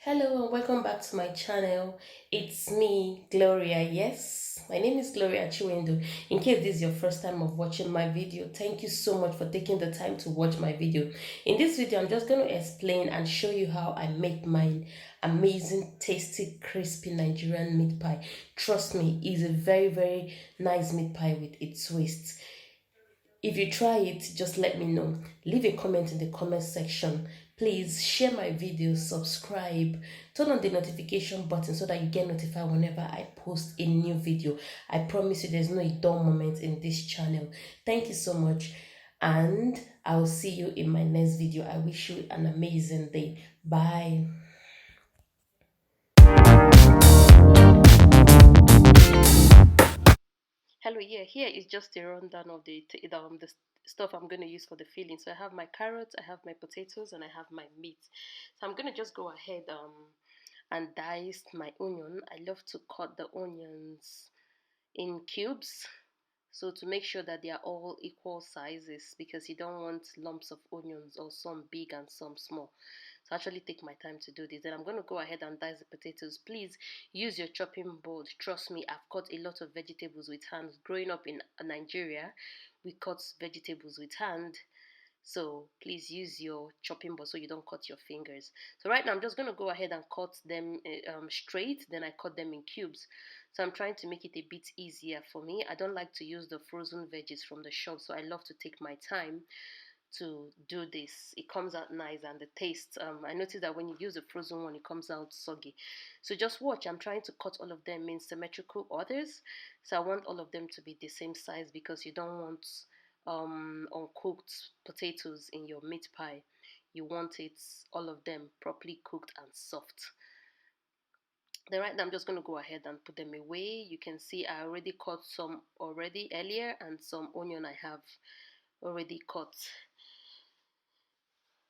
Hello and welcome back to my channel. It's me, Gloria. Yes, my name is Gloria Chiwendo. In case this is your first time of watching my video, thank you so much for taking the time to watch my video. In this video, I'm just going to explain and show you how I make my amazing, tasty, crispy Nigerian meat pie. Trust me, it's a very nice meat pie with its twist. If you try it, just let me know. Leave a comment in the comment section. Please share my videos, subscribe, turn on the notification button so that you get notified whenever I post a new video. I promise you there's no dull moment in this channel. Thank you so much, and I'll see you in my next video. I wish you an amazing day. Bye. Hello, yeah, here is just a rundown of the stuff I'm going to use for the filling. So I have my carrots, I have my potatoes, and I have my meat. So I'm going to just go ahead and dice my onion. I love to cut the onions in cubes. So to make sure that they are all equal sizes, because you don't want lumps of onions or some big and some small. So actually take my time to do this. Then I'm going to go ahead and dice the potatoes. Please use your chopping board. Trust me, I've cut a lot of vegetables with hands. Growing up in Nigeria, we cut vegetables with hand. So please use your chopping board so you don't cut your fingers. So right now I'm just going to go ahead and cut them straight. Then I cut them in cubes. So I'm trying to make it a bit easier for me. I don't like to use the frozen veggies from the shop. So I love to take my time to do this. It comes out nice, and the taste, I noticed that when you use the frozen one, it comes out soggy. So just watch. I'm trying to cut all of them in symmetrical orders. So I want all of them to be the same size, because you don't want uncooked potatoes in your meat pie. You want it, all of them, properly cooked and soft. Then right now I'm just going to go ahead and put them away. You can see I already cut some already earlier, and some onion I have already cut.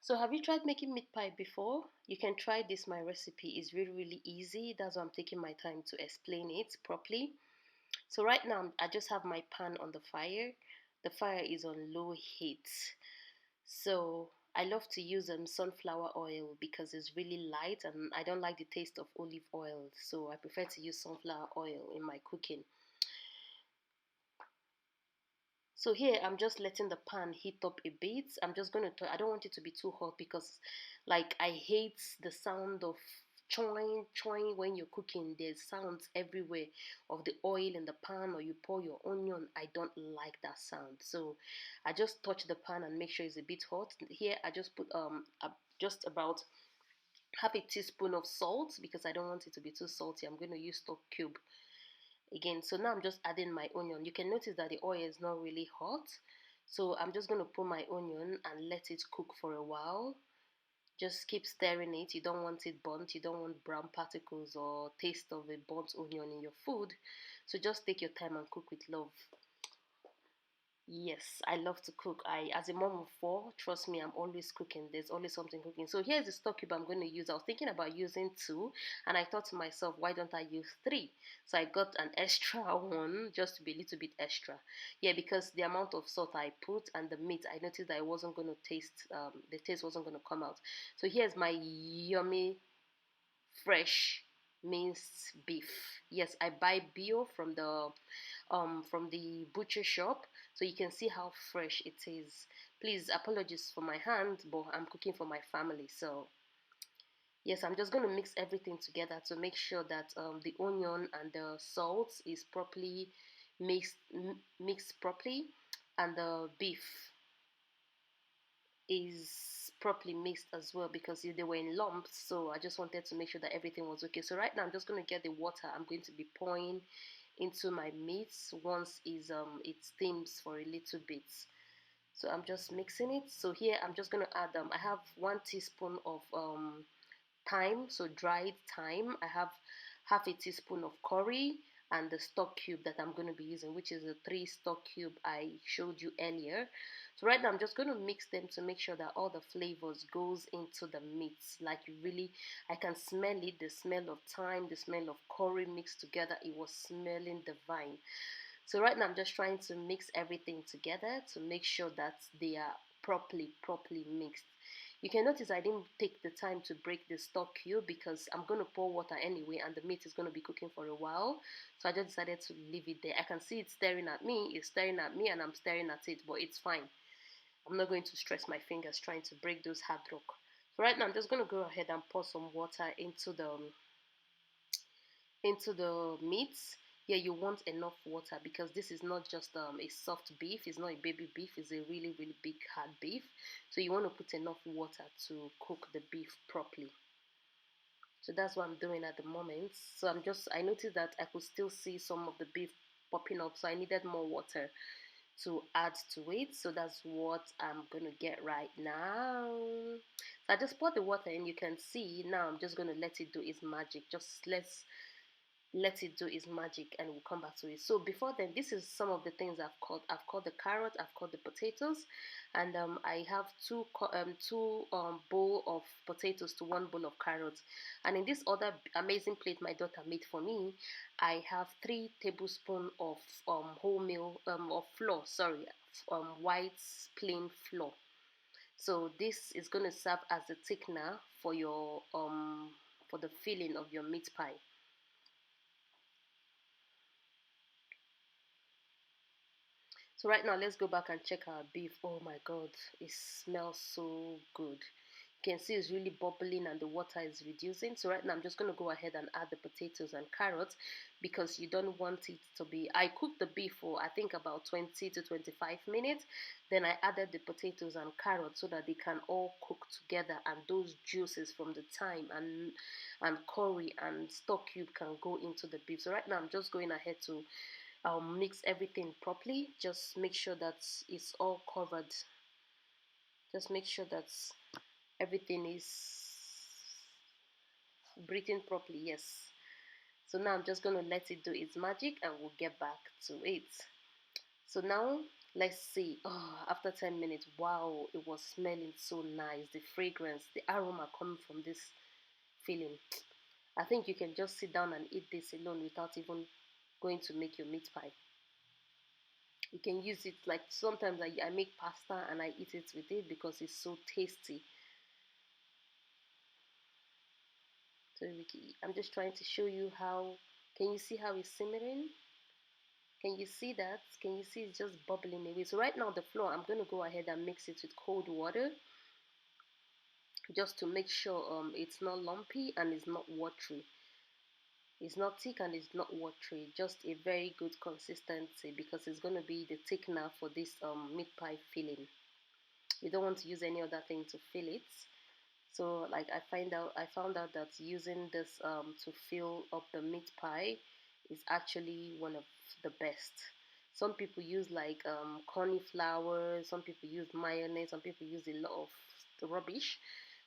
So have you tried making meat pie before? You can try this. My recipe is really easy. That's why I'm taking my time to explain it properly. So right now I just have my pan on the fire. The fire is on low heat. So I love to use sunflower oil because it's really light, and I don't like the taste of olive oil. So I prefer to use sunflower oil in my cooking. So here I'm just letting the pan heat up a bit. I'm just going to, I don't want it to be too hot, because like I hate the sound of choing choing when you're cooking. There's sounds everywhere of the oil in the pan, or you pour your onion. I don't like that sound. So I just touch the pan and make sure it's a bit hot. Here I just put just about half a teaspoon of salt, because I don't want it to be too salty. I'm going to use stock cube again. So now I'm just adding my onion. You can notice that the oil is not really hot. So I'm just going to put my onion and let it cook for a while. Just keep stirring it. You don't want it burnt. You don't want brown particles or taste of a burnt onion in your food. So just take your time and cook with love. Yes, I love to cook. As a mom of four, trust me, I'm always cooking. There's always something cooking. So here's the stock cube I'm going to use. I was thinking about using two, and I thought to myself, why don't I use three? So I got an extra one, just to be a little bit extra. Yeah, because the amount of salt I put and the meat, I noticed that it wasn't going to taste, the taste wasn't going to come out. So here's my yummy fresh minced beef. Yes, I buy bio from the butcher shop, so you can see how fresh it is. Please, apologies for my hand, but I'm cooking for my family. So yes, I'm just going to mix everything together to make sure that the onion and the salt is properly mixed properly, and the beef is properly mixed as well, because they were in lumps. So I just wanted to make sure that everything was okay. So right now I'm just going to get the water I'm going to be pouring into my meat once it steams for a little bit. So I'm just mixing it. So here I'm just going to add I have 1 teaspoon of thyme, so dried thyme. I have half a teaspoon of curry, and the stock cube that I'm going to be using, which is the 3 stock cube I showed you earlier. So right now I'm just going to mix them to make sure that all the flavors goes into the meat. Like really, I can smell it, the smell of thyme, the smell of curry mixed together. It was smelling divine. So right now I'm just trying to mix everything together to make sure that they are properly mixed. You can notice I didn't take the time to break the stock cube because I'm going to pour water anyway and the meat is going to be cooking for a while. So I just decided to leave it there. I can see it staring at me. It's staring at me and I'm staring at it, but it's fine. I'm not going to stress my fingers trying to break those hard rock. So right now I'm just going to go ahead and pour some water into the meat. Yeah, you want enough water because this is not just a soft beef. It's not a baby beef. It's a really, really big hard beef. So you want to put enough water to cook the beef properly. So that's what I'm doing at the moment. So I noticed that I could still see some of the beef popping up. So I needed more water to add to it. So that's what I'm going to get right now. So I just poured the water and you can see now I'm just going to let it do its magic. Just let it do its magic and we'll come back to it. So before then, this is some of the things I've cut. I've cut the carrot, I've cut the potatoes, and I have two bowl of potatoes to one bowl of carrots. And in this other amazing plate my daughter made for me, I have 3 tablespoons of wholemeal of flour, sorry, white plain flour. So this is going to serve as a thickener for your for the filling of your meat pie. So right now, let's go back and check our beef. Oh my God, it smells so good. You can see it's really bubbling and the water is reducing. So right now, I'm just going to go ahead and add the potatoes and carrots because you don't want it to be... I cooked the beef for, I think, about 20 to 25 minutes. Then I added the potatoes and carrots so that they can all cook together and those juices from the thyme and curry and stock cube can go into the beef. So right now, I'm just going ahead to mix everything properly. Just make sure that it's all covered. Just make sure that everything is breathing properly. Yes. So now I'm just going to let it do its magic and we'll get back to it. So now let's see. Oh, after 10 minutes, wow, it was smelling so nice. The fragrance, the aroma coming from this filling. I think you can just sit down and eat this alone without even going to make your meat pie. You can use it like sometimes I make pasta and I eat it with it because it's so tasty. So I'm just trying to show you how. Can you see how it's simmering? Can you see that? Can you see it's just bubbling away? So right now the flour, I'm going to go ahead and mix it with cold water just to make sure it's not lumpy and it's not watery. It's not thick and it's not watery, just a very good consistency because it's going to be the thickener for this meat pie filling. You don't want to use any other thing to fill it. So like I found out that using this to fill up the meat pie is actually one of the best. Some people use like cauliflower, some people use mayonnaise, some people use a lot of rubbish.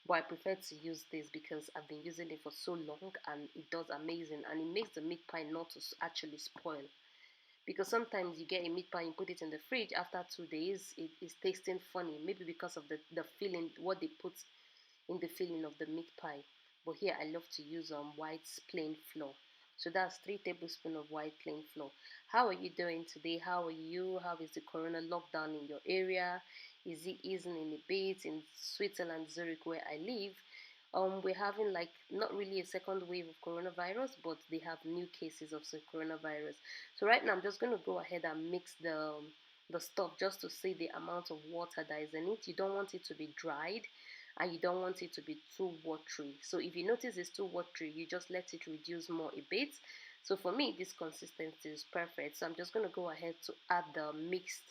But I prefer to use this because I've been using it for so long and it does amazing and it makes the meat pie not to actually spoil. Because sometimes you get a meat pie and put it in the fridge, after 2 days it is tasting funny, maybe because of the filling, what they put in the filling of the meat pie. But here I love to use white plain flour. So that's 3 tablespoons of white plain flour. How are you doing today? How are you? How is the corona lockdown in your area? Is it easing in a bit? In Switzerland, Zurich, where I live, we're having like not really a second wave of coronavirus, but they have new cases of the coronavirus. So right now I'm just going to go ahead and mix the stuff just to see the amount of water that is in it. You don't want it to be dried and you don't want it to be too watery. So if you notice it's too watery, you just let it reduce more a bit. So for me, this consistency is perfect. So I'm just going to go ahead to add the mixed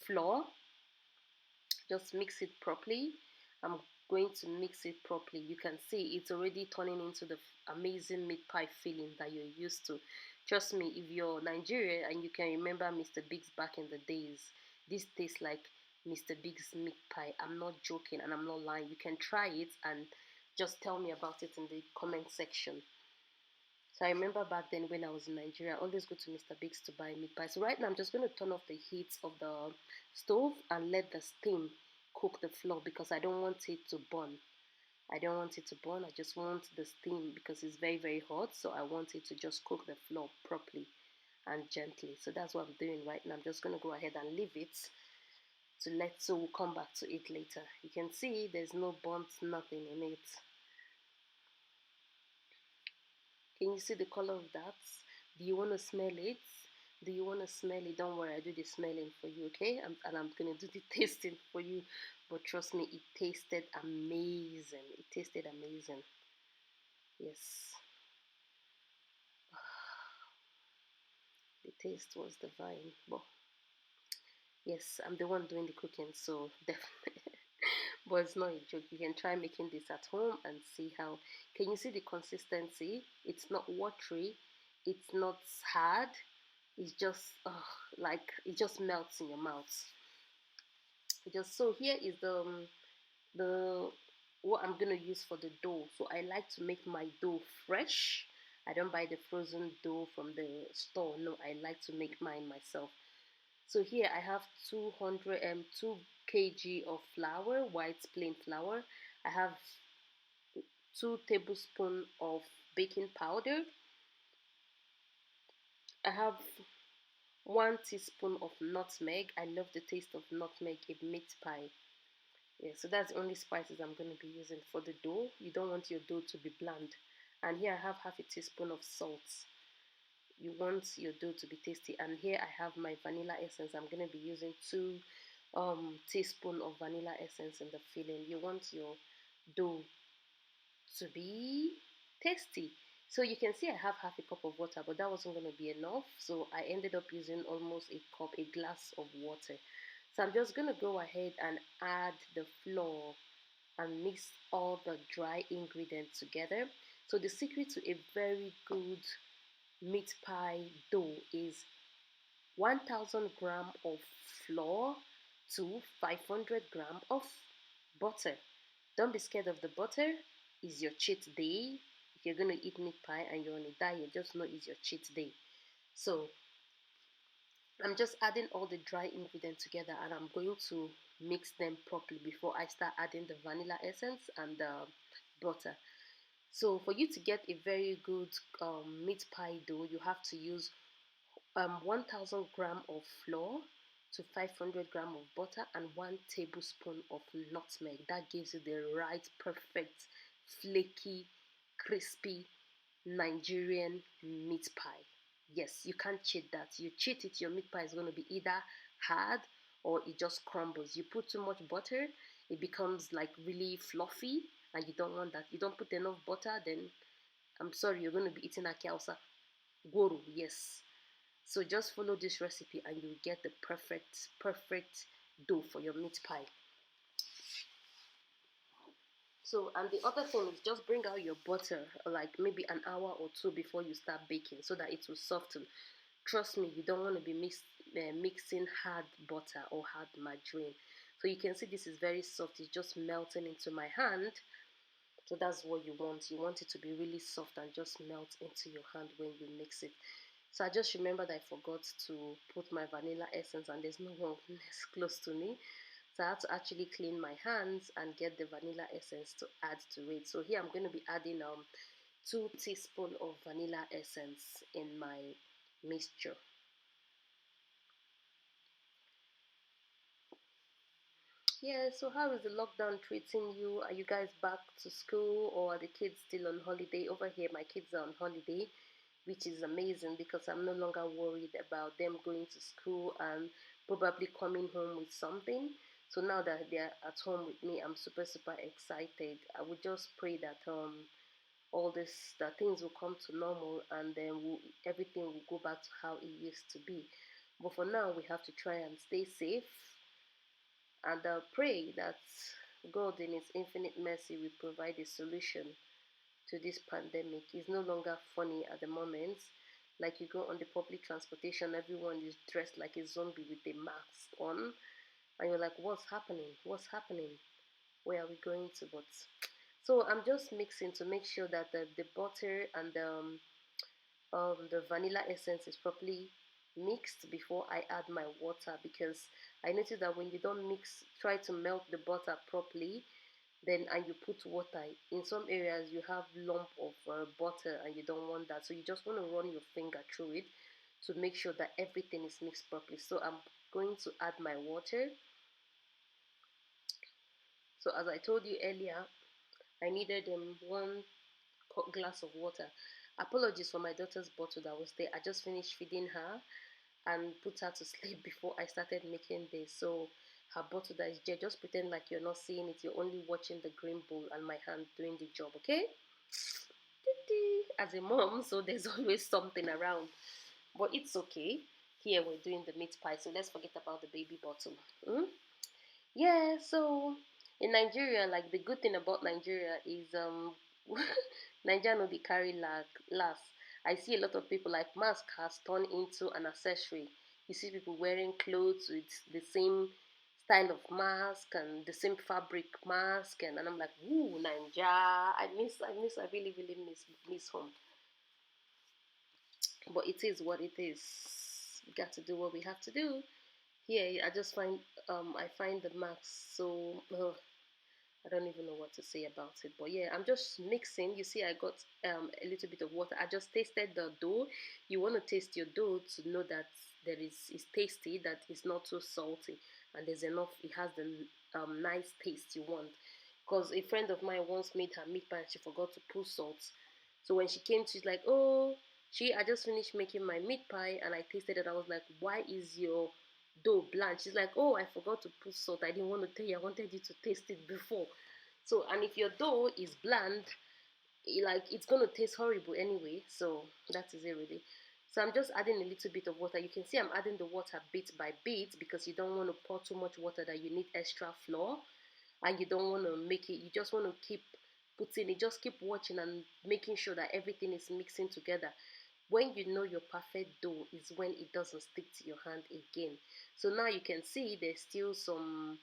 flour. Just mix it properly. I'm going to mix it properly. You can see it's already turning into the amazing meat pie filling that you're used to. Trust me, if you're Nigerian and you can remember Mr. Biggs back in the days, this tastes like Mr. Biggs meat pie. I'm not joking and I'm not lying. You can try it and just tell me about it in the comment section. So I remember back then when I was in Nigeria, I always go to Mr. Biggs to buy meat pie. So right now I'm just going to turn off the heat of the stove and let the steam cook the flour because I don't want it to burn. I don't want it to burn. I just want the steam because it's very, very hot. So I want it to just cook the flour properly and gently. So that's what I'm doing right now. I'm just going to go ahead and leave it to let, so we'll come back to it later. You can see there's no burnt, nothing in it. Can you see the color of that? Do you want to smell it? Do you want to smell it? Don't worry, I do the smelling for you, okay? And I'm gonna do the tasting for you. But trust me, it tasted amazing. It tasted amazing. Yes, the taste was divine. But yes, I'm the one doing the cooking, so definitely. But it's not a joke. You can try making this at home and see how. Can you see the consistency? It's not watery. It's not hard. It's just like it just melts in your mouth. Just so here is the what I'm gonna use for the dough. So I like to make my dough fresh. I don't buy the frozen dough from the store. No, I like to make mine myself. So here I have 2 kg of flour, white plain flour. I have 2 tablespoons of baking powder. I have 1 teaspoon of nutmeg. I love the taste of nutmeg in meat pie. Yeah, so that's the only spices I'm going to be using for the dough. You don't want your dough to be bland. And here I have half a teaspoon of salt. You want your dough to be tasty. And here I have my vanilla essence. I'm going to be using 2 teaspoons of vanilla essence in the filling. You want your dough to be tasty. So you can see I have half a cup of water, but that wasn't going to be enough. So I ended up using almost a glass of water. So I'm just going to go ahead and add the flour and mix all the dry ingredients together. So the secret to a very good meat pie dough is 1000 gram of flour to 500 gram of butter. Don't be scared of the butter. It's your cheat day. If you're going to eat meat pie and you're on a diet, just know it's your cheat day. So I'm just adding all the dry ingredients together, and I'm going to mix them properly before I start adding the vanilla essence and the butter. So for you to get a very good meat pie dough, you have to use 1000 gram of flour to 500 gram of butter and 1 tablespoon of nutmeg. That gives you the right, perfect, flaky, crispy Nigerian meat pie. Yes, you can't cheat that. You cheat it, your meat pie is going to be either hard or it just crumbles. You put too much butter, it becomes like really fluffy, and you don't want that. You don't put enough butter, then I'm sorry, you're going to be eating akiausa. Goro, yes. So just follow this recipe and you'll get the perfect dough for your meat pie. So, and the other thing is just bring out your butter like maybe an hour or two before you start baking so that it will soften. Trust me, you don't want to be mixing hard butter or hard margarine. So you can see this is very soft. It's just melting into my hand. So that's what you want. You want it to be really soft and just melt into your hand when you mix it. So I just remembered I forgot to put my vanilla essence, and there's no one close to me. So I had to actually clean my hands and get the vanilla essence to add to it. So here I'm going to be adding 2 teaspoons of vanilla essence in my mixture. Yeah, so how is the lockdown treating you? Are you guys back to school, or are the kids still on holiday? Over here, my kids are on holiday, which is amazing because I'm no longer worried about them going to school and probably coming home with something. So now that they're at home with me, I'm super excited. I would just pray that all this that things will come to normal, and then everything will go back to how it used to be. But for now, we have to try and stay safe and pray that God, in His infinite mercy, will provide a solution to this pandemic. It's no longer funny at the moment. Like you go on the public transportation, everyone is dressed like a zombie with a mask on, and you're like, "What's happening? What's happening? Where are we going to?" But so I'm just mixing to make sure that the butter and the vanilla essence is properly mixed before I add my water, because I noticed that when you don't mix, try to melt the butter properly, then and you put water, in some areas you have lump of butter and you don't want that. So you just want to run your finger through it to make sure that everything is mixed properly. So I'm going to add my water So as I told you earlier, I needed one glass of water. Apologies for my daughter's bottle that was there. I just finished feeding her and put her to sleep before I started making this. So her bottle that is there, just pretend like you're not seeing it. You're only watching the green bowl and my hand doing the job, okay? As a mom, so there's always something around. But it's okay. Here we're doing the meat pie, so let's forget about the baby bottle. Hmm? Yeah, so in Nigeria, like the good thing about Nigeria is Nigeria no dey carry last. I see a lot of people like mask has turned into an accessory. You see people wearing clothes with the same style of mask and the same fabric mask and I'm like, ooh, Nigeria. I really, really miss home. But it is what it is. We got to do what we have to do. Here I just find I find the mask so I don't even know what to say about it. But yeah, I'm just mixing. You see, I got a little bit of water. I just tasted the dough. You want to taste your dough to know that it's tasty, that it's not too salty, and there's enough. It has the nice taste you want. Because a friend of mine once made her meat pie and she forgot to put salt. So when she came, she's like, "Oh, I just finished making my meat pie and I tasted it. I was like, why is your dough bland?" She's like, "Oh, I forgot to put salt. I didn't want to tell you. I wanted you to taste it before." So, and if your dough is bland, it's gonna taste horrible anyway. So that is it really. So I'm just adding a little bit of water. You can see I'm adding the water bit by bit because you don't want to pour too much water that you need extra flour, and you don't want to make it. You just want to keep putting it. Just keep watching and making sure that everything is mixing together. When you know your perfect dough is when it doesn't stick to your hand again. So now you can see there's still some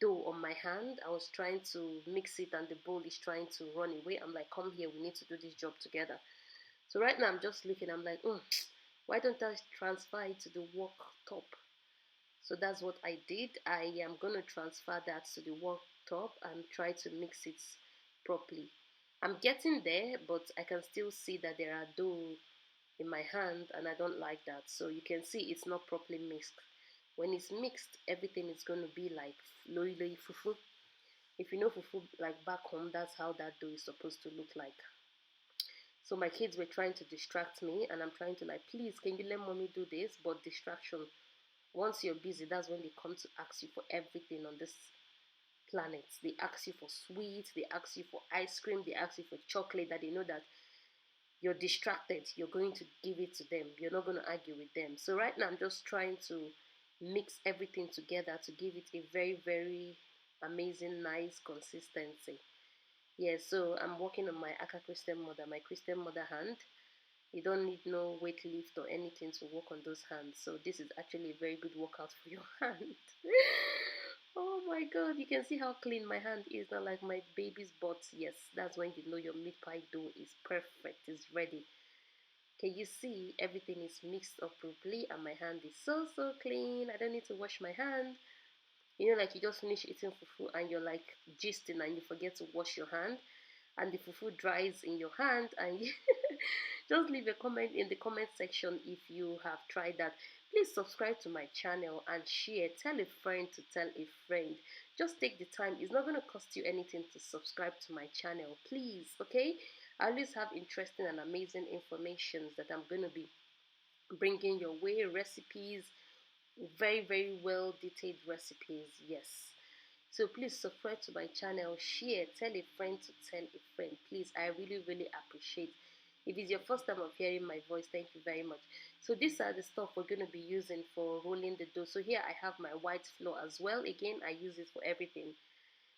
dough on my hand. I was trying to mix it and the bowl is trying to run away. I'm like, come here, we need to do this job together. So right now I'm just looking, I'm like, why don't I transfer it to the work top? So that's what I did. I am going to transfer that to the work top and try to mix it properly. I'm getting there, but I can still see that there are dough in my hand and I don't like that. So you can see it's not properly mixed. When it's mixed, everything is going to be like loy loy fufu. If you know fufu like back home, that's how that dough is supposed to look like. So my kids were trying to distract me and I'm trying to like, please, can you let mommy do this? But distraction, once you're busy, that's when they come to ask you for everything on this planet. They ask you for sweets, they ask you for ice cream, they ask you for chocolate, that they know that you're distracted, you're going to give it to them, you're not going to argue with them. So right now I'm just trying to mix everything together to give it a very, very amazing, nice consistency. Yeah, so I'm working on my Aka Christian mother, my Christian mother hand. You don't need no weight lift or anything to work on those hands. So this is actually a very good workout for your hand. Oh my god, you can see how clean my hand is, not like my baby's butt. Yes, that's when you know your meat pie dough is perfect, is ready. Can you see everything is mixed up properly and my hand is so clean. I don't need to wash my hand. You know, like you just finish eating fufu and you're like gisting and you forget to wash your hand and the fufu dries in your hand and just leave a comment in the comment section if you have tried that. Please subscribe to my channel and share. Tell a friend to tell a friend. Just take the time. It's not going to cost you anything to subscribe to my channel, please. Okay, I always have interesting and amazing information that I'm going to be bringing your way, recipes, very, very well detailed recipes. Yes, so please subscribe to my channel, share, tell a friend to tell a friend. Please, I really, really appreciate. If it's your first time of hearing my voice, thank you very much. So these are the stuff we're going to be using for rolling the dough. So here I have my white flour as well. Again, I use it for everything.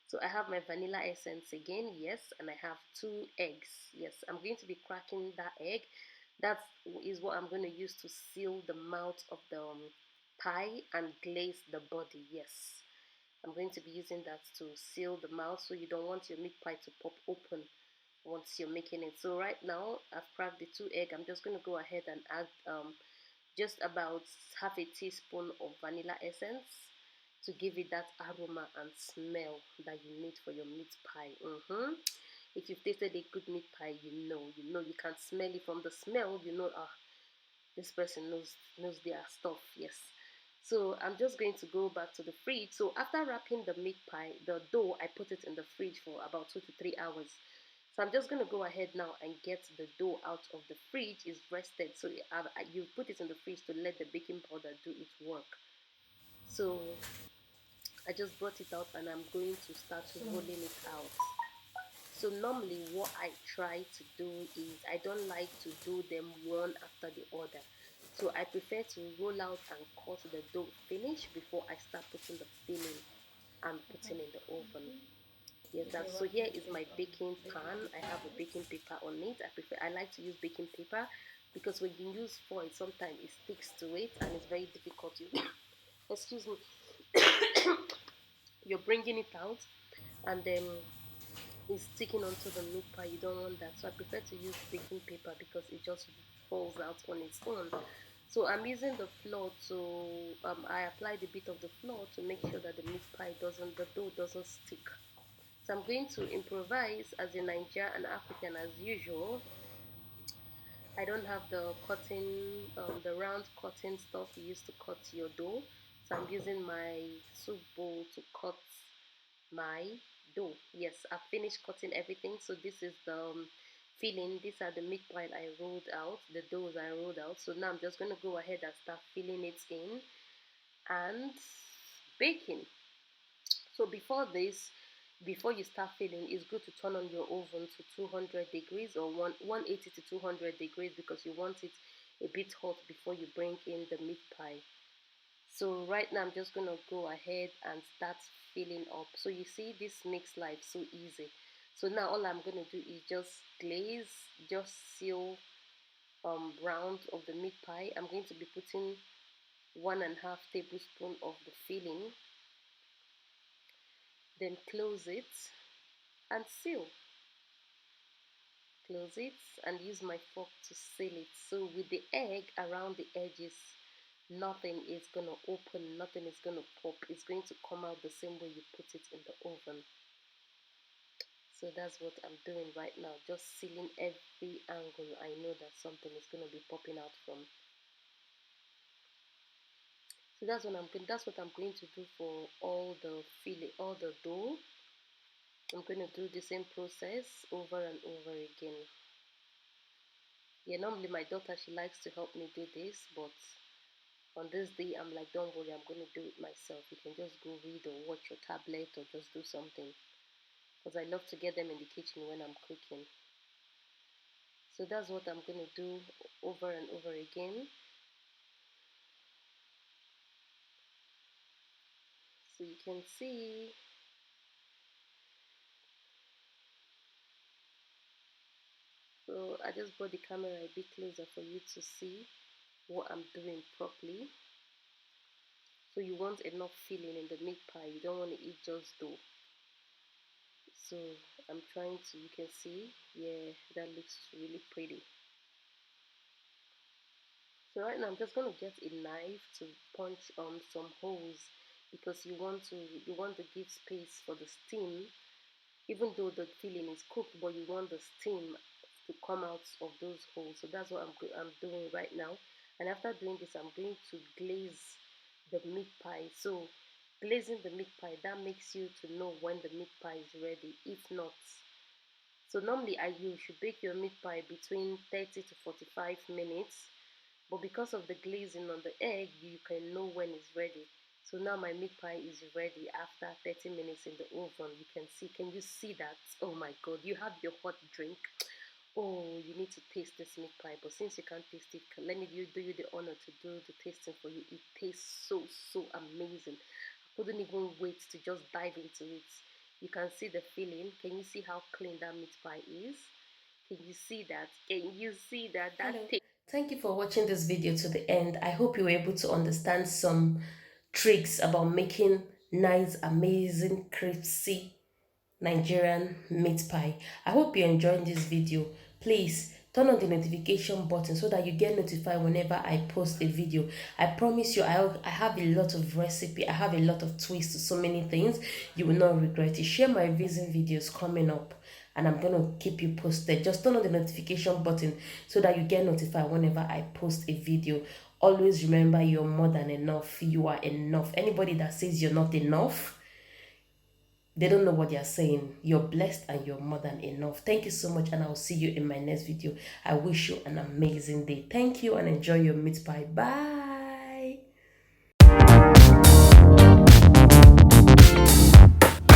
So I have my vanilla essence again, yes, and I have 2 eggs. Yes, I'm going to be cracking that egg. That is what I'm going to use to seal the mouth of the pie and glaze the body. Yes, I'm going to be using that to seal the mouth so you don't want your meat pie to pop open once you're making it. So right now I've cracked the 2 egg. I'm just going to go ahead and add just about half a teaspoon of vanilla essence to give it that aroma and smell that you need for your meat pie. If you've tasted a good meat pie, you can smell it. From the smell, you know, this person knows their stuff. Yes. So I'm just going to go back to the fridge. So after wrapping the meat pie, the dough, I put it in the fridge for about 2 to 3 hours. So I'm just going to go ahead now and get the dough out of the fridge. It's rested. So you put it in the fridge to let the baking powder do its work. So I just brought it out and I'm going to start rolling it out. So normally what I try to do is I don't like to do them one after the other. So I prefer to roll out and cut the dough finish before I start putting the filling and putting in the oven. Yes, that's so. Here is my baking pan. I have a baking paper on it. I like to use baking paper because when you use foil, sometimes it sticks to it and it's very difficult. Excuse me. You're bringing it out and then it's sticking onto the meat pie. You don't want that, so I prefer to use baking paper because it just falls out on its own. So I'm using the flour to I applied a bit of the flour to make sure that the dough doesn't stick. So I'm going to improvise as a Nigerian and African as usual. I don't have the round cutting stuff you used to cut your dough. So I'm using my soup bowl to cut my dough. Yes, I've finished cutting everything. So this is the filling. These are the meat pie I rolled out, the doughs I rolled out. So now I'm just going to go ahead and start filling it in and baking. So before you start filling, it's good to turn on your oven to 200 degrees or 180 to 200 degrees because you want it a bit hot before you bring in the meat pie. So right now I'm just gonna go ahead and start filling up. So you see, this makes life so easy. So now all I'm gonna do is just glaze, just seal round of the meat pie. I'm going to be putting 1.5 tablespoon of the filling, then close it and seal. Close it and use my fork to seal it. So with the egg around the edges, nothing is going to open, nothing is going to pop. It's going to come out the same way you put it in the oven. So that's what I'm doing right now, just sealing every angle. I know that something is going to be popping out from. So that's what I'm going to do for all the filling, all the dough. I'm going to do the same process over and over again. Yeah, normally my daughter, she likes to help me do this, but on this day I'm like, don't worry, I'm going to do it myself. You can just go read or watch your tablet or just do something, because I love to get them in the kitchen when I'm cooking. So that's what I'm going to do over and over again. So you can see. So I just brought the camera a bit closer for you to see what I'm doing properly. So you want enough filling in the meat pie. You don't want to eat just dough. So I'm trying to, you can see, yeah, that looks really pretty. So right now I'm just going to get a knife to punch some holes because you want to give space for the steam, even though the filling is cooked, but you want the steam to come out of those holes. So that's what I'm doing right now. And after doing this, I'm going to glaze the meat pie. So glazing the meat pie, that makes you to know when the meat pie is ready. If not, so normally you should bake your meat pie between 30 to 45 minutes. But because of the glazing on the egg, you can know when it's ready. So now my meat pie is ready after 30 minutes in the oven. You can see, can you see that? Oh my God, you have your hot drink. Oh, you need to taste this meat pie. But since you can't taste it, let me do you the honor to do the tasting for you. It tastes so amazing. I couldn't even wait to just dive into it. You can see the filling. Can you see how clean that meat pie is? Can you see that? Can you see that? Hello. Thank you for watching this video to the end. I hope you were able to understand some tricks about making nice, amazing, crispy Nigerian meat pie. I hope you enjoyed this video. Please turn on the notification button so that you get notified whenever I post a video. I promise you, I have a lot of recipe. I have a lot of twists to so many things. You will not regret it. Share my recent videos coming up and I'm going to keep you posted. Just turn on the notification button so that you get notified whenever I post a video. Always remember you're more than enough. You are enough. Anybody that says you're not enough, they don't know what they're saying. You're blessed and you're more than enough. Thank you so much, and I'll see you in my next video. I wish you an amazing day. Thank you, and enjoy your meat pie. Bye.